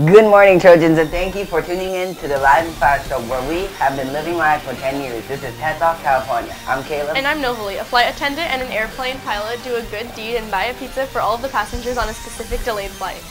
Good morning, Trojans, and thank you for tuning in to the Live and Fire Show, where we have been living life for 10 years. This is Pets Off California. I'm Caleb. And I'm Novalie. A flight attendant and an airplane pilot do a good deed and buy a pizza for all of the passengers on a specific delayed flight.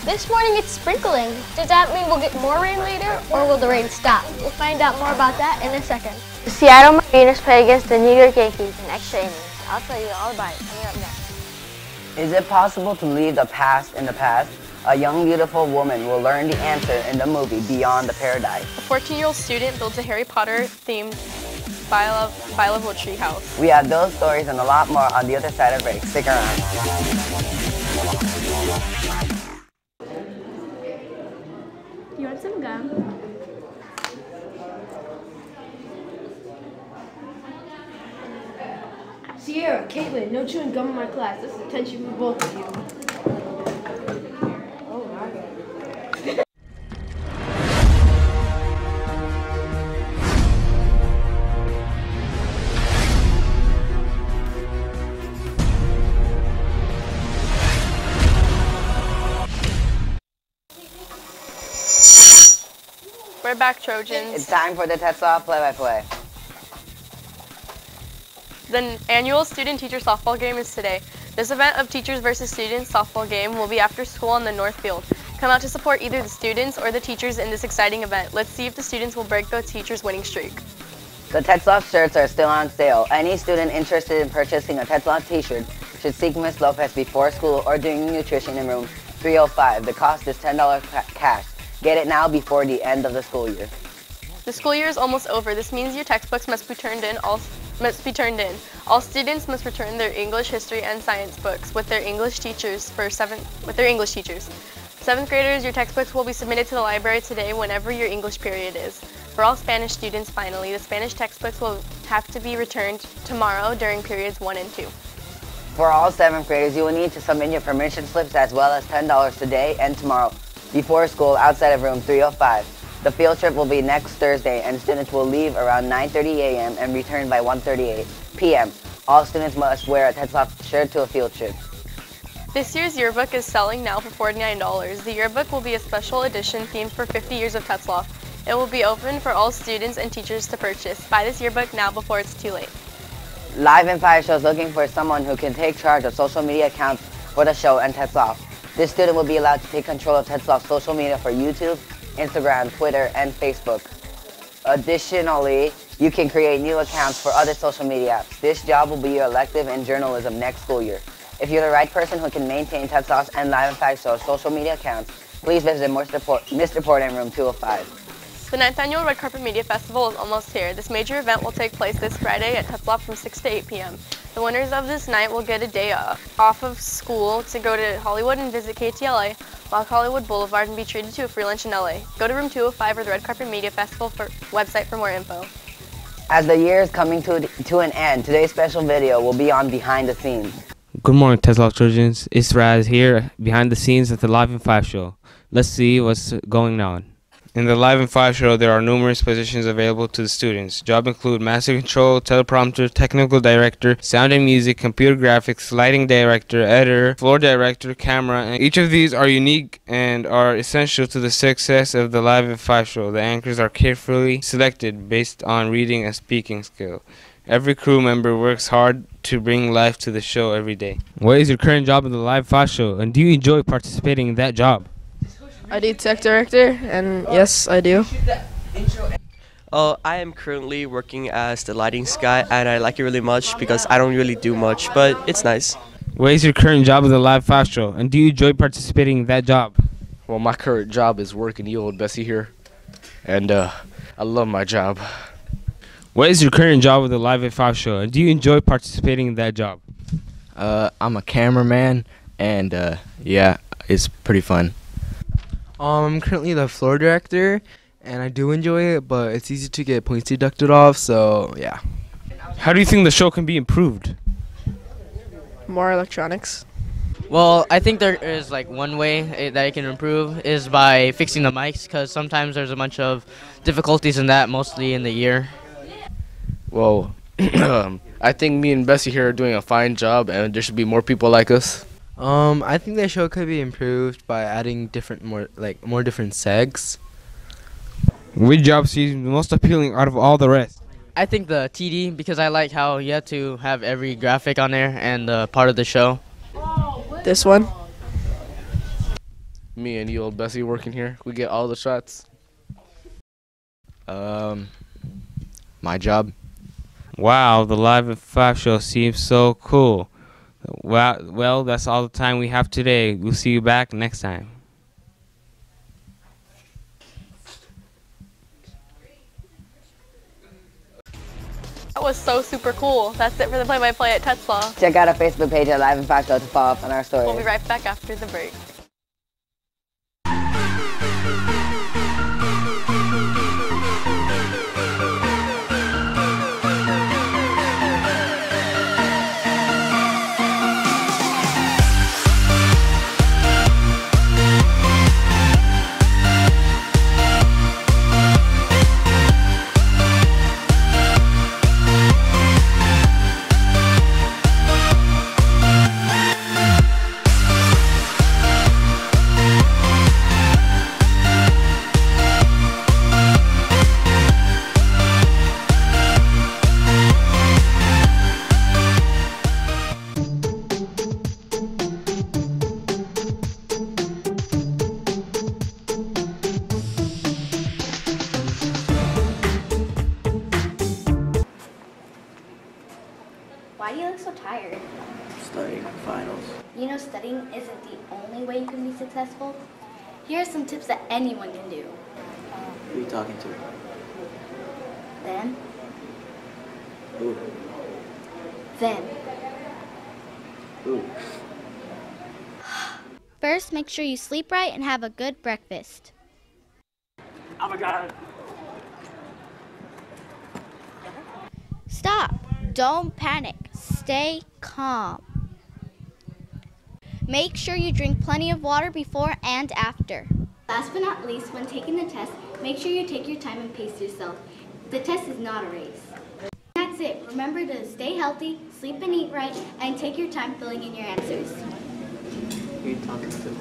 This morning it's sprinkling. Does that mean we'll get more rain later, or will the rain stop? We'll find out more about that in a second. The Seattle Mariners play against the New York Yankees in extra innings. I'll tell you all about it coming up next. Is it possible to leave the past in the past? A young, beautiful woman will learn the answer in the movie Beyond the Paradise. A 14-year-old student builds a Harry Potter-themed bi-level tree house. We have those stories and a lot more on the other side of break. Stick around. You want some gum? Sierra, Caitlin, no chewing gum in my class. This is attention for both of you. Oh my God. We're back, Trojans. It's time for the Tesla play-by-play. The annual student-teacher softball game is today. This event of teachers versus students softball game will be after school on the North Field. Come out to support either the students or the teachers in this exciting event. Let's see if the students will break the teachers' winning streak. The Tetzloff shirts are still on sale. Any student interested in purchasing a Tetzloff t-shirt should seek Ms. Lopez before school or during nutrition in room 305. The cost is $10 cash. Get it now before the end of the school year. The school year is almost over. This means your textbooks must be turned in. All students must return their English, history, and science books with their English teachers Seventh graders, your textbooks will be submitted to the library today whenever your English period is. For all Spanish students, finally, the Spanish textbooks will have to be returned tomorrow during periods 1 and 2. For all 7th graders, you will need to submit your permission slips as well as $10 today and tomorrow before school outside of room 305. The field trip will be next Thursday, and students will leave around 9:30 a.m. and return by 1:38 p.m. All students must wear a Tetzloff shirt to a field trip. This year's yearbook is selling now for $49. The yearbook will be a special edition themed for 50 years of Tetzloff. It will be open for all students and teachers to purchase. Buy this yearbook now before it's too late. Live and Fire Show is looking for someone who can take charge of social media accounts for the show and Tetzloff. This student will be allowed to take control of Tetzloff's social media for YouTube, Instagram, Twitter, and Facebook. Additionally, you can create new accounts for other social media apps. This job will be your elective in journalism next school year. If you're the right person who can maintain Tetzloff's and Live and Fire Show's social media accounts, please visit Mr. Porter in room 205. The 9th Annual Red Carpet Media Festival is almost here. This major event will take place this Friday at Tetzloff from 6 to 8 p.m. The winners of this night will get a day off of school to go to Hollywood and visit KTLA, Walk Hollywood Boulevard, and be treated to a free lunch in LA. Go to room 205 or the Red Carpet Media Festival website for more info. As the year is coming to an end, today's special video will be on Behind the Scenes. Good morning, Tesla Trojans. It's Raz here, behind the scenes at the Live and Fire Show. Let's see what's going on. In the Live and Fire Show, there are numerous positions available to the students. Jobs include master control, teleprompter, technical director, sound and music, computer graphics, lighting director, editor, floor director, camera, and each of these are unique and are essential to the success of the Live and Fire Show. The anchors are carefully selected based on reading and speaking skill. Every crew member works hard to bring life to the show every day. What is your current job in the Live Fire Show, and do you enjoy participating in that job? I do tech director, and yes, I do. I am currently working as the lighting guy, and I like it really much because I don't really do much, but it's nice. What is your current job in the Live Fire Show, and do you enjoy participating in that job? Well, my current job is working you old Bessie here, and I love my job. What is your current job with the Live and Fire Show, and do you enjoy participating in that job? I'm a cameraman, and yeah, it's pretty fun. I'm currently the floor director, and I do enjoy it, but it's easy to get points deducted off, so yeah. How do you think the show can be improved? More electronics. Well, I think there is like one way that it can improve is by fixing the mics, because sometimes there's a bunch of difficulties in that, mostly in the ear. Well, I think me and Bessie here are doing a fine job, and there should be more people like us. I think the show could be improved by adding more different segs. Which job seems most appealing out of all the rest? I think the TD, because I like how you have to have every graphic on there and part of the show. This one. Me and you old Bessie working here. We get all the shots. My job. Wow, the Live at 5 show seems so cool. Well, that's all the time we have today. We'll see you back next time. That was so super cool. That's it for the play-by-play at Tetzlaw. Check out our Facebook page at Live and 5 Show to follow up on our stories. We'll be right back after the break. Why do you look so tired? Studying for finals. You know studying isn't the only way you can be successful. Here are some tips that anyone can do. Who are you talking to? Them. Who? Them. Who? First, make sure you sleep right and have a good breakfast. Oh my god. Stop. Don't panic. Stay calm. Make sure you drink plenty of water before and after. Last but not least, when taking the test, make sure you take your time and pace yourself. The test is not a race. That's it. Remember to stay healthy, sleep and eat right, and take your time filling in your answers. Who are you talking to?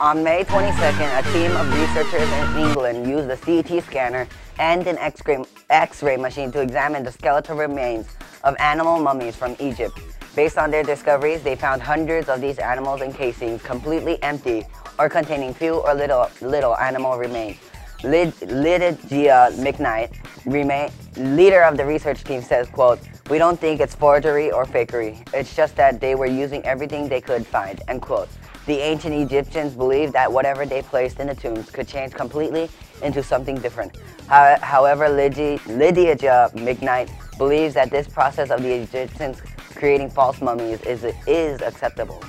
On May 22nd, a team of researchers in England used a CT scanner and an X-ray machine to examine the skeletal remains of animal mummies from Egypt. Based on their discoveries, they found hundreds of these animals and casings completely empty or containing few or little animal remains. Lydia McKnight, leader of the research team, says, quote, "We don't think it's forgery or fakery. It's just that they were using everything they could find," end quote. The ancient Egyptians believed that whatever they placed in the tombs could change completely into something different. However, Lydia McKnight believes that this process of the Egyptians creating false mummies is acceptable.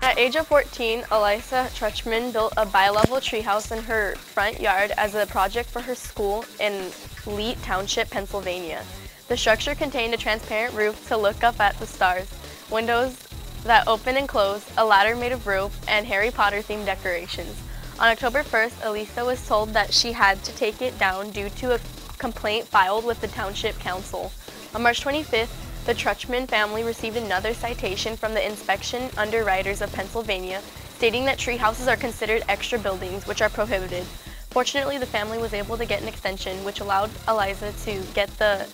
At age of 14, Elisa Trutchman built a bi-level treehouse in her front yard as a project for her school in Leet Township, Pennsylvania. The structure contained a transparent roof to look up at the stars, windows that open and close, a ladder made of rope, and Harry Potter themed decorations. On October 1st, Elisa was told that she had to take it down due to a complaint filed with the Township Council. On March 25th, the Trutchman family received another citation from the Inspection Underwriters of Pennsylvania, stating that tree houses are considered extra buildings, which are prohibited. Fortunately, the family was able to get an extension, which allowed Eliza to get the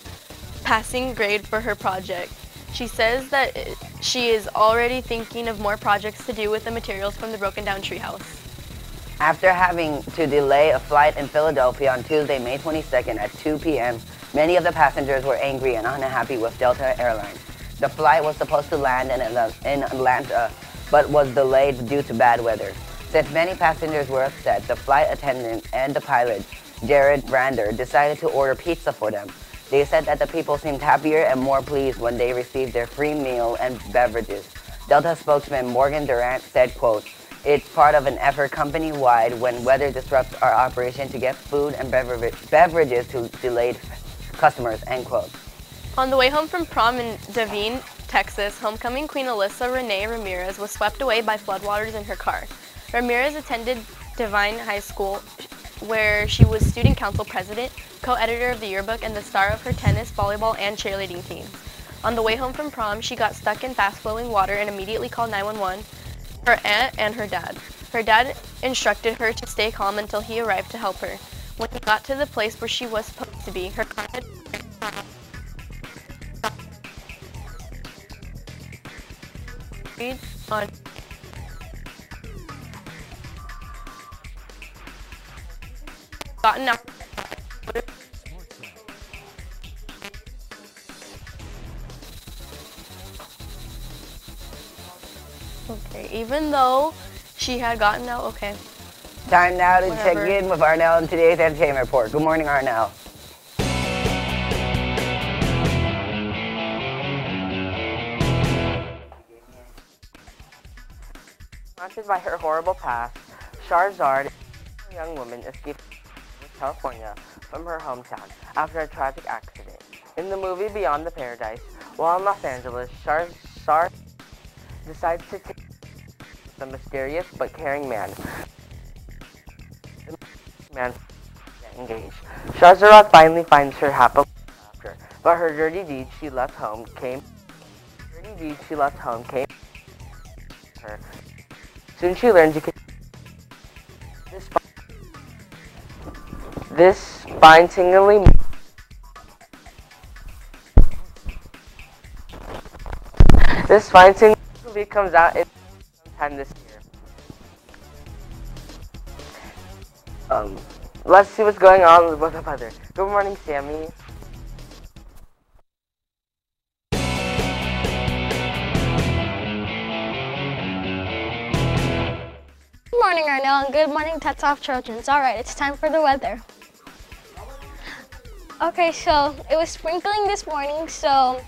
passing grade for her project. She says that she is already thinking of more projects to do with the materials from the broken down treehouse. After having to delay a flight in Philadelphia on Tuesday, May 22nd at 2 p.m., many of the passengers were angry and unhappy with Delta Airlines. The flight was supposed to land in Atlanta, but was delayed due to bad weather. Since many passengers were upset, the flight attendant and the pilot, Jared Brander, decided to order pizza for them. They said that the people seemed happier and more pleased when they received their free meal and beverages. Delta spokesman Morgan Durant said, quote, "It's part of an effort company-wide when weather disrupts our operation to get food and beverages to delayed customers," end quote. On the way home from prom in Devine, Texas, homecoming queen Alyssa Renee Ramirez was swept away by floodwaters in her car. Ramirez attended Devine High School, where she was student council president, co-editor of the yearbook, and the star of her tennis, volleyball, and cheerleading teams. On the way home from prom, she got stuck in fast-flowing water and immediately called 911, her aunt and her dad. Her dad instructed her to stay calm until he arrived to help her. When he got to the place where she was supposed to be, her car had on gotten out. Okay, even though she had gotten out, okay. Time now to Whatever. check in with Arnell in today's entertainment report. Good morning, Arnell. Haunted by her horrible past, Charizard, a young woman, escaped California from her hometown after a tragic accident. In the movie Beyond the Paradise, while in Los Angeles, Charizard decides to take the mysterious but caring man. The man get engaged. Charizard finally finds her happily after, but her dirty deed she left home came. Her. Soon she learned to this fine-tingly movie comes out in sometime this year. Let's see what's going on with the weather. Good morning, Sammy. Good morning, Arnell, and good morning, Tetzoff Trojans. All right, it's time for the weather. Okay, so it was sprinkling this morning, so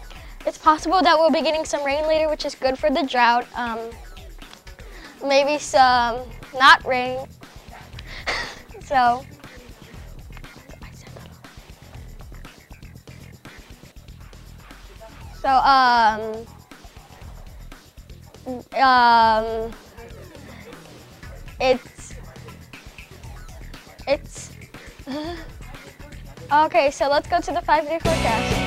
it's possible that we'll be getting some rain later, which is good for the drought. Maybe some not rain. So it's okay, so let's go to the 5-day forecast.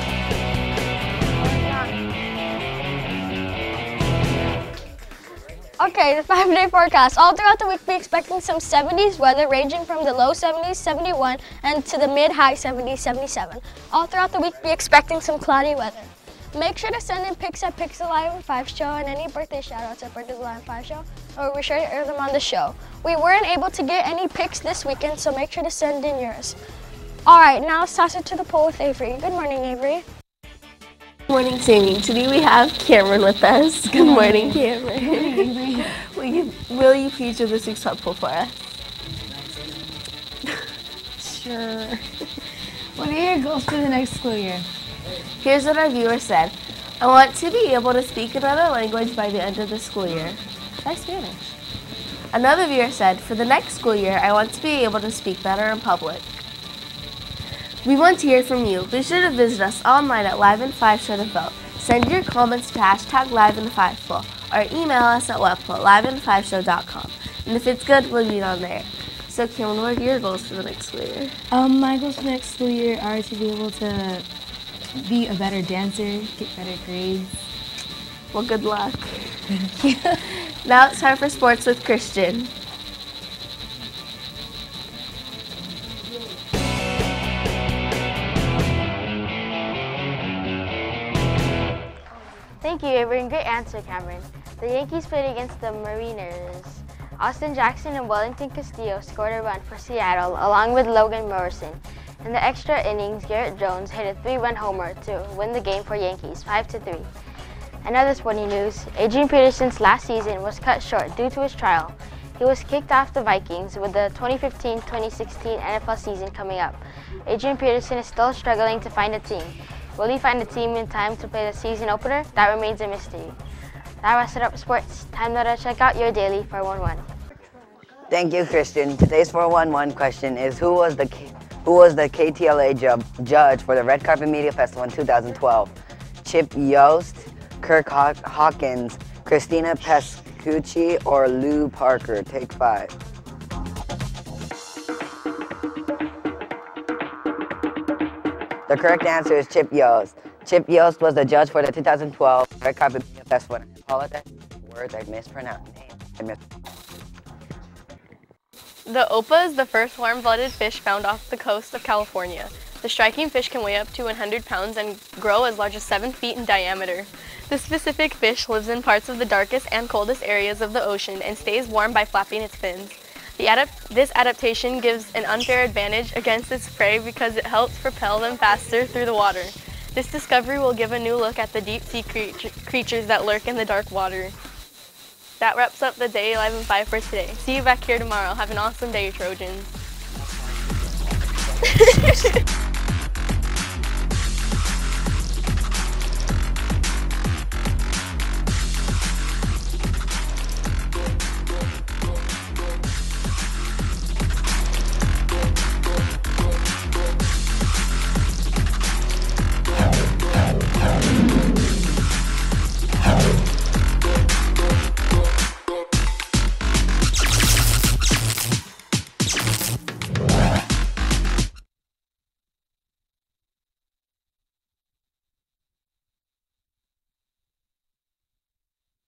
Okay, the 5-day forecast. All throughout the week, be expecting some 70s weather ranging from the low 70s, 71, and to the mid-high 70s, 77. All throughout the week, be expecting some cloudy weather. Make sure to send in pics at Pics Alive and 5 Show and any birthday shout-outs at Birthdays Alive and 5 Show, or we'll be sure to air them on the show. We weren't able to get any pics this weekend, so make sure to send in yours. All right, now let's toss it to the pool with Avery. Good morning, Avery. Good morning, Sammy. Today we have Cameron with us. Good morning, Cameron. Will you please do this week's sweat pool for us? Sure. What are your goals for the next school year? Here's what our viewer said. I want to be able to speak another language by the end of the school year. Try Spanish. Another viewer said, for the next school year, I want to be able to speak better in public. We want to hear from you. Be sure to visit us online at Live in 5 Show to vote. Send your comments to hashtag Live in 5 Poll or email us at webpoll@livein5show.com. And if it's good, we'll read on there. So Cameron, what are your goals for the next school year? My goals for the next school year are to be able to be a better dancer, get better grades. Well, good luck. Now it's time for sports with Christian. Thank you, Avery, and great answer, Cameron. The Yankees played against the Mariners. Austin Jackson and Wellington Castillo scored a run for Seattle, along with Logan Morrison. In the extra innings, Garrett Jones hit a 3-run homer to win the game for Yankees, 5-3. Another sporting news, Adrian Peterson's last season was cut short due to his trial. He was kicked off the Vikings with the 2015-2016 NFL season coming up. Adrian Peterson is still struggling to find a team. Will he find a team in time to play the season opener? That remains a mystery. That wraps it up for sports. Time now to check out your daily 411. Thank you, Christian. Today's 411 question is who was the KTLA judge for the Red Carpet Media Festival in 2012? Chip Yost, Kirk Hawkins, Christina Pescucci, or Lou Parker? Take 5. The correct answer is Chip Yost. Chip Yost was the judge for the 2012 Red Carpet Media Festival. And I apologize for words I mispronounced. The opa is the first warm-blooded fish found off the coast of California. The striking fish can weigh up to 100 pounds and grow as large as 7 feet in diameter. This specific fish lives in parts of the darkest and coldest areas of the ocean and stays warm by flapping its fins. This adaptation gives an unfair advantage against its prey because it helps propel them faster through the water. This discovery will give a new look at the deep-sea creatures that lurk in the dark water. That wraps up the Day Alive in 5 for today. See you back here tomorrow. Have an awesome day, Trojans.